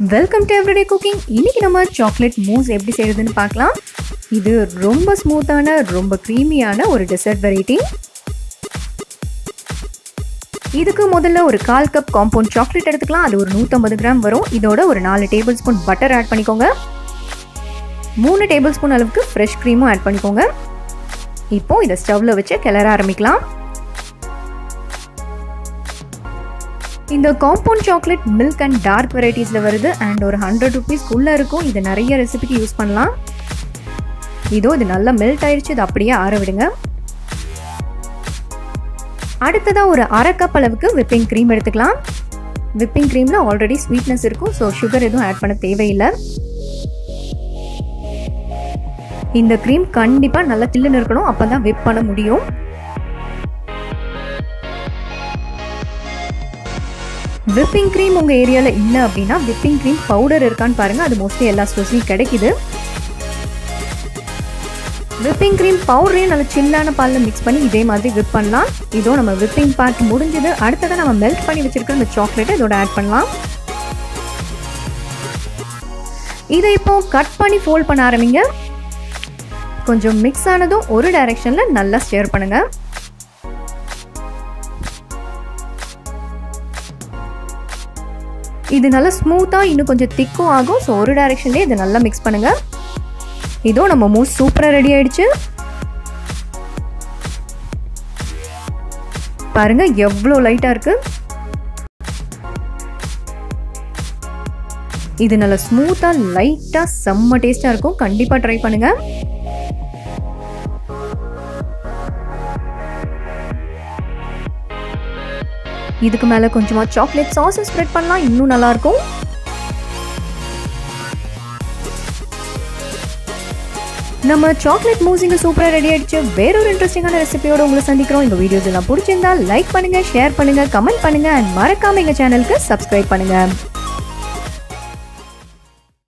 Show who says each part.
Speaker 1: Welcome to everyday cooking. இன்னைக்கு நம்ம chocolate mousse எப்படி செய்யறதுன்னு பார்க்கலாம். இது ரொம்ப ஸ்மூத்தான ரொம்ப க்ரீமியான ஒரு டெசர்ட் வெரைட்டி. இதுக்கு முதல்ல ஒரு 1/4 கப் காம்பவுண்ட் சாக்லேட் எடுத்துக்கலாம். அது ஒரு 150 கிராம் வரும். இதோட ஒரு 4 டேபிள் ஸ்பூன் பட்டர் ஆட் பண்ணிக்கோங்க. 3 டேபிள் ஸ்பூன் அளவுக்கு ஃப்ரெஷ் க்ரீமும் ஆட் பண்ணிக்கோங்க. இப்போ இதை ஸ்டவ்ல வச்சு கிளற ஆரம்பிக்கலாம். இந்த compound chocolate milk and dark வெரைட்டிஸில் வருது அண்ட் ஒரு 100 ருபீஸ்க்குள்ளே இருக்கும். இது நிறைய ரெசிபிக்கு யூஸ் பண்ணலாம். இதோ இது நல்லா மெல்ட் ஆயிடுச்சு. இது அப்படியே ஆற விடுங்க. அடுத்ததாக ஒரு 1/2 கப் அளவுக்கு விப்பிங் க்ரீம் எடுத்துக்கலாம். விப்பிங் க்ரீமில் ஆல்ரெடி ஸ்வீட்னஸ் இருக்கும், ஸோ சுகர் எதுவும் ஆட் பண்ண தேவையில்லை. இந்த க்ரீம் கண்டிப்பாக நல்லா சில்லுன்னு இருக்கணும், அப்போ தான் விப் பண்ண முடியும். விப்பிங் க்ரீம் உங்கள் ஏரியாவில் இல்லை அப்படின்னா விப்பிங் க்ரீம் பவுடர் இருக்கான்னு பாருங்கள். அது மோஸ்ட்லி எல்லா ஸ்டோர்ஸ்லையும் கிடைக்குது. விப்பிங் க்ரீம் பவுடரையும் நல்லா சில்லான பாலில் மிக்ஸ் பண்ணி இதே மாதிரி விப் பண்ணலாம். இதோ நம்ம விப்பிங் பார்ட் முடிஞ்சது. அடுத்ததான் நம்ம மெல்ட் பண்ணி வச்சிருக்கிற இந்த சாக்லேட்டை இதோட ஆட் பண்ணலாம். இதை இப்போ கட் பண்ணி ஃபோல்ட் பண்ண ஆரம்பிங்க. கொஞ்சம் மிக்ஸ் ஆனதும் ஒரு டைரக்ஷனில் நல்லா ஸ்டிர் பண்ணுங்க. இது நல்லா ஸ்மூத்தாக இன்னும் கொஞ்சம் திக்கும் ஆகும். ஸோ ஒரு டைரெக்ஷன்லேயே இதை நல்லா மிக்ஸ் பண்ணுங்க. இதோ நம்ம மூஸ் சூப்பராக ரெடி ஆயிடுச்சு. பாருங்க எவ்வளோ லைட்டாக இருக்கு. இது நல்லா ஸ்மூத்தாக லைட்டாக செம்ம டேஸ்டாக இருக்கும். கண்டிப்பாக ட்ரை பண்ணுங்க. இதுக்கு மேலே கொஞ்சமாக சாக்லேட் சாஸ் ஸ்ப்ரெட் பண்ணலாம், இன்னும் நல்லா இருக்கும். நம்ம சாக்லேட் மூஸ் இங்கே சூப்பராக ரெடி ஆயிடுச்சு. வேறொரு இன்ட்ரெஸ்டிங்கான ரெசிபியோட உங்களை சந்திக்கிறோம். இந்த வீடியோஸ் எல்லாம் பிடிச்சிருந்தா லைக் பண்ணுங்க, ஷேர் பண்ணுங்க, கமெண்ட் பண்ணுங்க அண்ட் மறக்காம எங்க சேனலுக்கு சப்ஸ்கிரைப் பண்ணுங்க.